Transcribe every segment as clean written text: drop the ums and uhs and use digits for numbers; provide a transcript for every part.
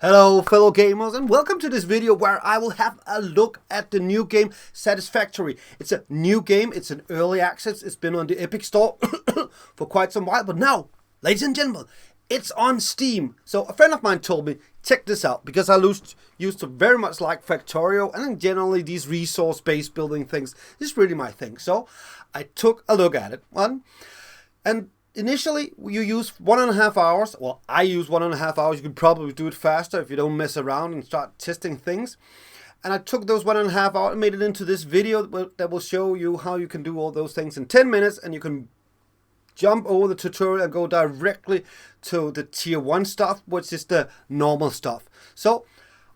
Hello fellow gamers and welcome to this video where I will have a look at the new game Satisfactory. It's a new game, it's an early access, it's been on the Epic Store for quite some while, but now, ladies and gentlemen, it's on Steam. So a friend of mine told me, check this out, because I used to very much like Factorio and generally these resource-based building things. This is really my thing. So I took a look at it, and initially, you use 1.5 hours. Well, I use 1.5 hours. You could probably do it faster if you don't mess around and start testing things. And I took those 1.5 hours and made it into this video that will show you how you can do all those things in 10 minutes. And you can jump over the tutorial and go directly to the tier 1 stuff, which is the normal stuff. So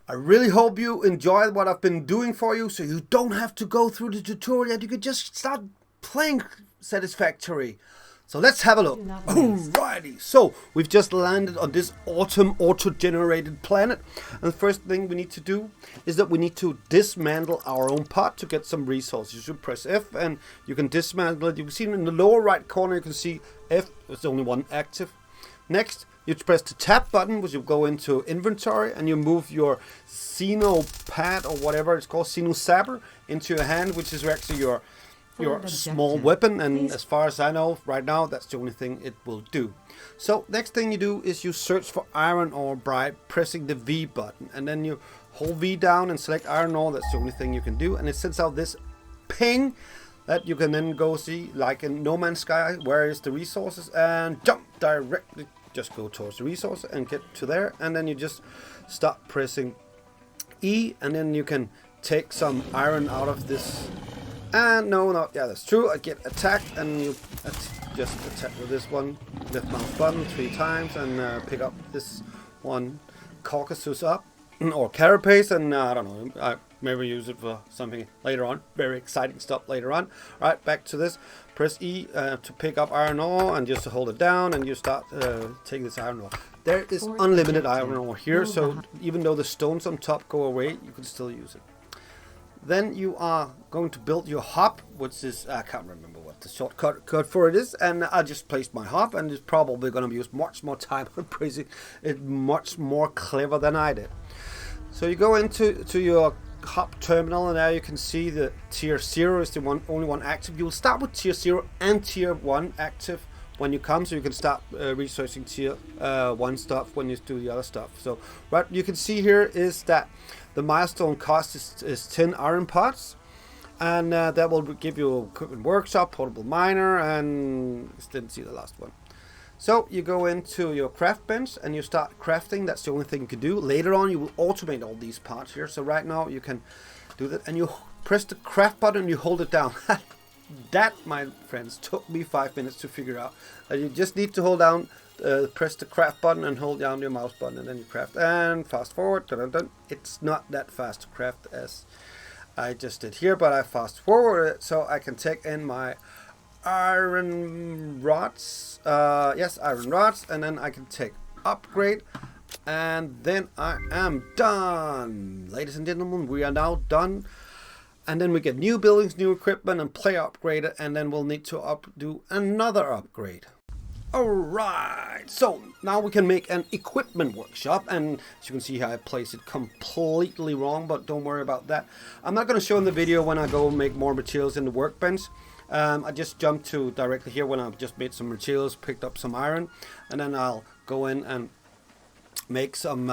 I really hope you enjoy what I've been doing for you, so you don't have to go through the tutorial. You could just start playing Satisfactory. So let's have a look. Alrighty, so we've just landed on this autumn auto-generated planet. And the first thing we need to do is that we need to dismantle our own part to get some resources. You should press F and you can dismantle it. You can see in the lower right corner, you can see F, there's only one active. Next, you press the tab button, which you go into inventory and you move your Xeno pad or whatever it's called, Xeno Saber, into your hand, which is actually your small weapon, and as far as I know right now that's the only thing it will do. So next thing you do is you search for iron ore by pressing the V button, and then you hold V down and select iron ore. That's the only thing you can do, and it sends out this ping that you can then go see, like in No Man's Sky, where is the resources, and jump directly, just go towards the resource and get to there, and then you just start pressing E, and then you can take some iron out of this. And yeah, that's true. I get attacked, and you just attack with this one left mouse button 3 times, and pick up this one Caucasus up or carapace, and I don't know. I maybe use it for something later on. Very exciting stuff later on. All right, back to this. Press E to pick up iron ore, and just to hold it down, and you start taking this iron ore. There is unlimited iron ore here, so even though the stones on top go away, you can still use it. Then you are going to build your hop, which is, I can't remember what the shortcut for it is, and I just placed my hop, and it's probably going to use much more time on praising it, much more clever than I did. So you go into your hop terminal, and there you can see the tier 0 is the only one active. You will start with tier 0 and tier 1 active when you come, so you can start researching tier 1 stuff when you do the other stuff. So what you can see here is that the milestone cost is 10 iron parts, and that will give you equipment workshop, portable miner, and didn't see the last one. So you go into your craft bench and you start crafting. That's the only thing you can do. Later on you will automate all these parts here. So right now you can do that, and you press the craft button and you hold it down. That, my friends, took me 5 minutes to figure out. You just need to hold down, press the craft button and hold down your mouse button, and then you craft. And fast forward. Dun, dun, dun. It's not that fast to craft as I just did here, but I fast forward it so I can take in my iron rods. Yes, iron rods, and then I can take upgrade, and then I am done. Ladies and gentlemen, we are now done. And then we get new buildings, new equipment, and player upgraded, and then we'll need to do another upgrade. Alright, so now we can make an equipment workshop, and as you can see here I placed it completely wrong, but don't worry about that. I'm not going to show in the video when I go make more materials in the workbench. I just jumped to directly here when I've just made some materials, picked up some iron, and then I'll go in and make some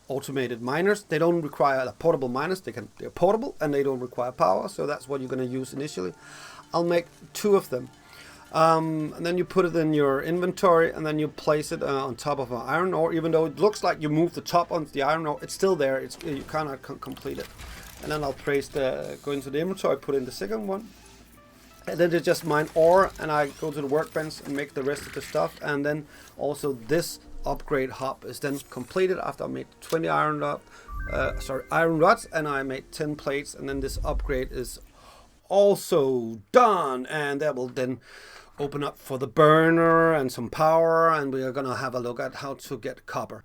automated miners. They don't require portable miners. They're portable and they don't require power, so that's what you're going to use initially. I'll make 2 of them, and then you put it in your inventory, and then you place it on top of an iron ore. Even though it looks like you move the top onto the iron ore, it's still there. You cannot complete it. And then I'll go into the inventory, put in the second one, and then it's just mine ore, and I go to the workbench and make the rest of the stuff. And then also this upgrade hop is then completed after I made 20 iron rods, and I made 10 plates, and then this upgrade is also done, and that will then open up for the burner and some power, and we are gonna have a look at how to get copper.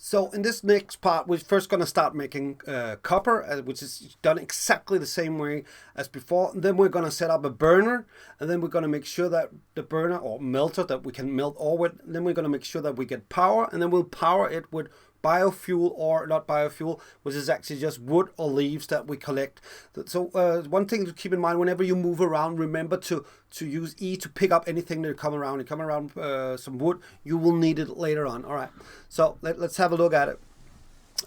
So in this next part, we're first going to start making copper, which is done exactly the same way as before. And then we're going to set up a burner, and then we're going to make sure that the burner or melter that we can melt ore with. Then we're going to make sure that we get power, and then we'll power it with biofuel, or not biofuel, which is actually just wood or leaves that we collect. So one thing to keep in mind, whenever you move around, remember to use E to pick up anything that come around. You come around some wood, you will need it later on. All right, so let's have a look at it.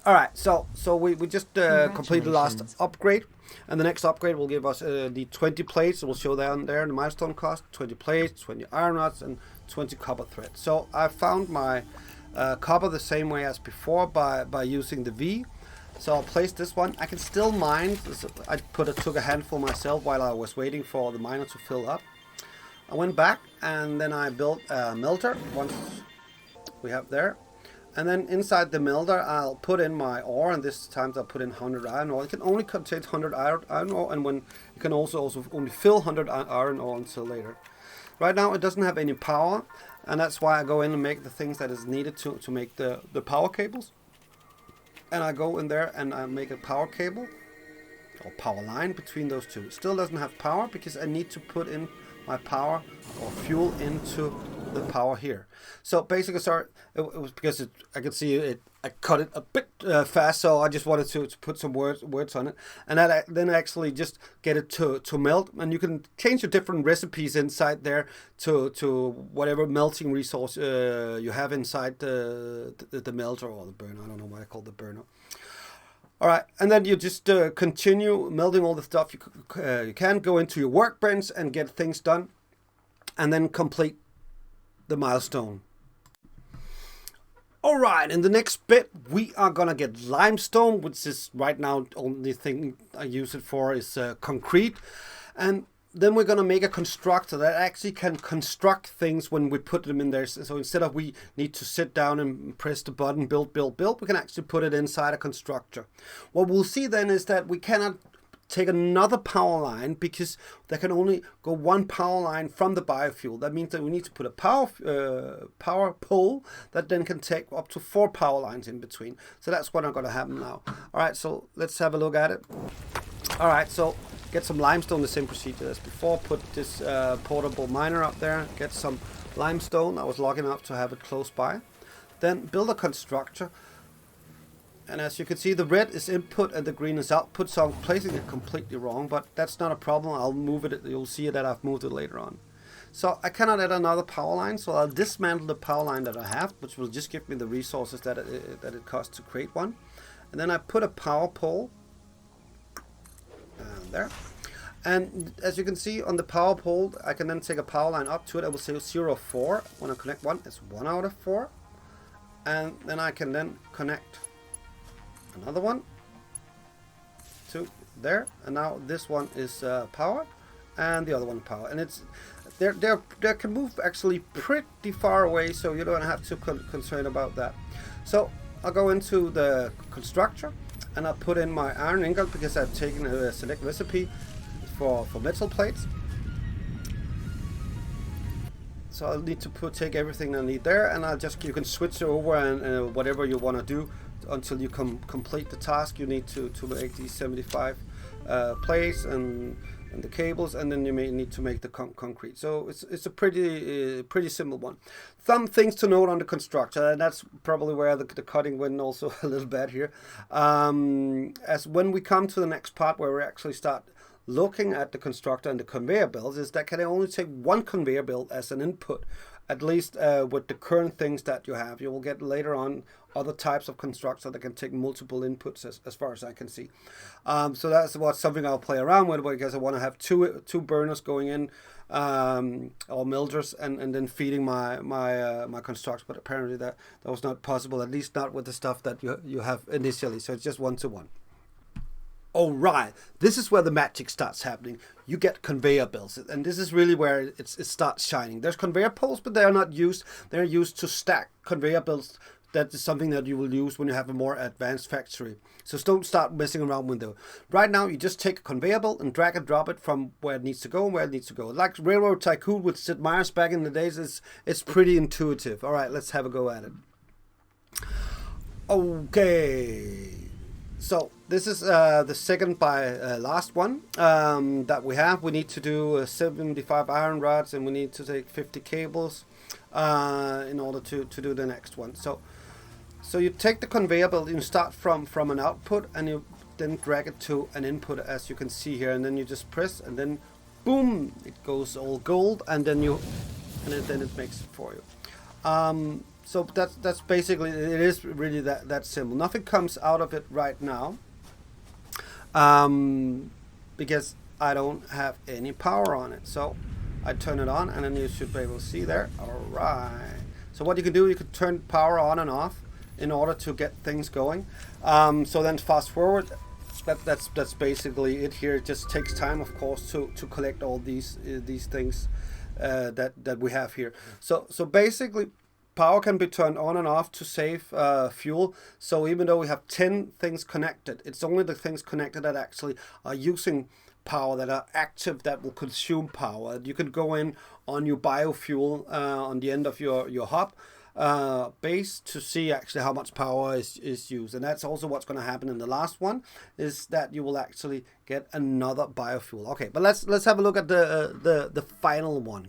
All right, so we just completed the last upgrade, and the next upgrade will give us the 20 plates. We'll show down there in the milestone cost: 20 plates, 20 iron rods, and 20 copper threads. So I found my copper the same way as before by using the V. So I'll place this one. I can still mine. I took a handful myself while I was waiting for the miner to fill up. I went back and then I built a melter. Once we have there. And then inside the melter, I'll put in my ore, and this time I'll put in 100 iron ore. It can only contain 100 iron ore, and when you can also only fill 100 iron ore until later. Right now, it doesn't have any power, and that's why I go in and make the things that is needed to make the power cables. And I go in there and I make a power cable or power line between those two. It still doesn't have power because I need to put in my power or fuel into the power here. So basically, sorry, it was because I could see it. I cut it a bit fast, so I just wanted to put some words on it, and then actually just get it to melt. And you can change your different recipes inside there to whatever melting resource you have inside the melter or the burner. I don't know why I call it the burner. All right, and then you just continue melting all the stuff you can go into your workbench and get things done, and then complete the milestone. All right, in the next bit, we are gonna get limestone, which is right now only thing I use it for is concrete, and then we're gonna make a constructor that actually can construct things when we put them in there. So instead of we need to sit down and press the button, build, we can actually put it inside a constructor. What we'll see then is that we cannot take another power line because there can only go one power line from the biofuel. That means that we need to put a power pole that then can take up to 4 power lines in between. So that's what I'm going to happen now. All right, so let's have a look at it. All right, so get some limestone, the same procedure as before. Put this portable miner up there, get some limestone. I was lucky enough to have it close by. Then build a constructor. And as you can see, the red is input and the green is output, so I'm placing it completely wrong, but that's not a problem. I'll move it. You'll see that I've moved it later on. So I cannot add another power line, so I'll dismantle the power line that I have, which will just give me the resources that it costs to create one. And then I put a power pole there. And as you can see on the power pole, I can then take a power line up to it. I will say 0, 4. When I connect one, it's 1 out of 4. And then I can then connect another one to there, and now this one is power and the other one power, and it's they can move actually pretty far away, so you don't have to concern about that. So I'll go into the constructor and I'll put in my iron ingot because I've taken a select recipe for metal plates. So I'll need to take everything I need there, and you can switch over and whatever you want to do until you complete the task. You need to make these 75 plates and the cables, and then you may need to make the concrete. So it's a pretty simple one. Some things to note on the constructor, and that's probably where the cutting went also a little bad here. As when we come to the next part where we actually start looking at the constructor and the conveyor belts, is that can only take one conveyor belt as an input, at least with the current things that you have. You will get later on other types of constructor that can take multiple inputs as far as I can see. So that's something I'll play around with, because I want to have two burners going in, or melters, and then feeding my constructor. But apparently that was not possible, at least not with the stuff that you have initially. So it's just 1-to-1. Alright, this is where the magic starts happening. You get conveyor belts, and this is really where it starts shining. There's conveyor poles, but they are not used. They're used to stack conveyor belts. That is something that you will use when you have a more advanced factory. So don't start messing around with them. Right now, you just take a conveyor belt and drag and drop it from where it needs to go and where it needs to go. Like Railroad Tycoon with Sid Meier's back in the days, it's pretty intuitive. Alright, let's have a go at it. Okay. So this is the second by last one that we have. We need to do 75 iron rods, and we need to take 50 cables in order to do the next one. So So you take the conveyor belt, you start from an output, and you then drag it to an input, as you can see here, and then you just press, and then boom, it goes all gold, and then then it makes it for you. So that's basically, it is really that simple. Nothing comes out of it right now, because I don't have any power on it. So I turn it on, and then you should be able to see there. All right. So what you can do, you can turn power on and off in order to get things going. So then fast forward, that's basically it here. It just takes time, of course, to collect all these things that we have here. So basically, power can be turned on and off to save fuel. So even though we have 10 things connected, it's only the things connected that actually are using power, that are active, that will consume power. You can go in on your biofuel on the end of your hub base to see actually how much power is used, and that's also what's going to happen in the last one, is that you will actually get another biofuel. Okay, but let's have a look at the final one.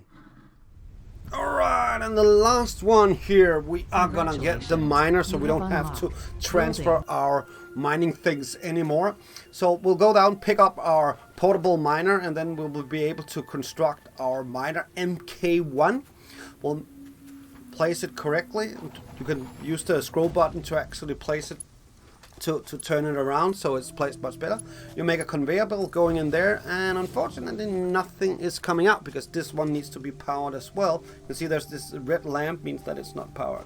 All right, and the last one here, we are gonna get the miner, so we don't have to transfer our mining things anymore. So we'll go down, pick up our portable miner, and then we'll be able to construct our miner MK1. We'll place it correctly. You can use the scroll button to actually place it, to turn it around so it's placed much better. You make a conveyor belt going in there, and unfortunately nothing is coming out because this one needs to be powered as well. You can see there's this red lamp, means that it's not powered.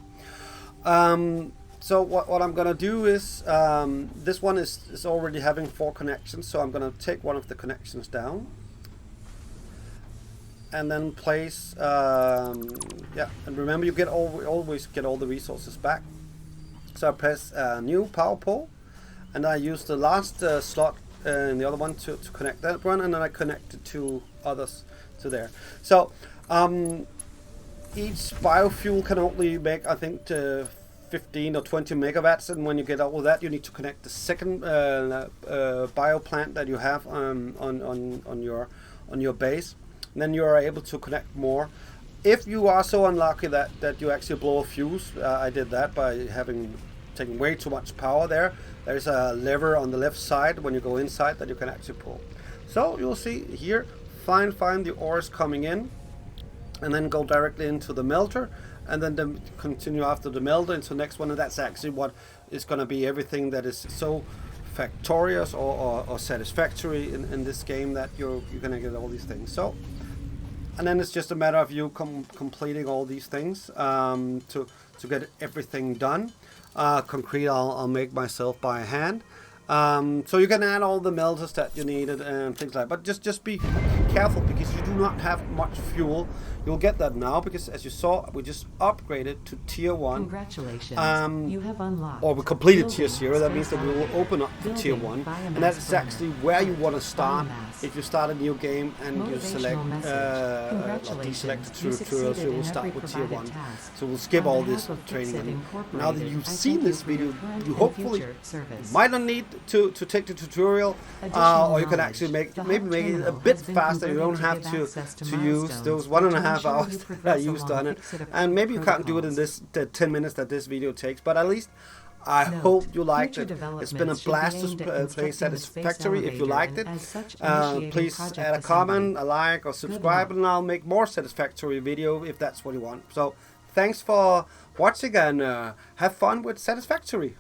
So what I'm gonna do is, this one is already having 4 connections, so I'm gonna take one of the connections down and then place, yeah, and remember, you always get all the resources back. So I press new power pole, and I use the last slot in the other one to connect that one, and then I connect the 2 others to there. So each biofuel can only make, I think, 15 or 20 megawatts, and when you get all that, you need to connect the second bio plant that you have on your base, and then you are able to connect more. If you are so unlucky that you actually blow a fuse, I did that by taking way too much power there. There's a lever on the left side when you go inside that you can actually pull. So you'll see here, find the ores coming in, and then go directly into the melter, and then continue after the melter into the next one, and that's actually what is going to be everything that is so factorious or satisfactory in this game, that you're going to get all these things. So, and then it's just a matter of you completing all these things to get everything done. Concrete I'll make myself by hand. So you can add all the melters that you needed and things like that. But just be careful, because you do not have much fuel. You'll get that now, because as you saw, we just upgraded to tier 1. Congratulations. You have unlocked. Or we completed tier 0. That means that we will open up to tier 1. And that's actually where you want to start. If you start a new game and you select deselect the tutorials, you will start with tier 1. So we'll skip all this training. And now that you've seen this video, you hopefully might not need to take the tutorial, or you can actually maybe make it a bit faster. You don't have to use those 1.5 hours that I used on it, and maybe you can't do it in the 10 minutes that this video takes, but at least I hope you liked it. It's been a blast to play Satisfactory. If you liked it, please add a comment, a like, or subscribe, and I'll make more Satisfactory video if that's what you want. So thanks for watching, and have fun with Satisfactory.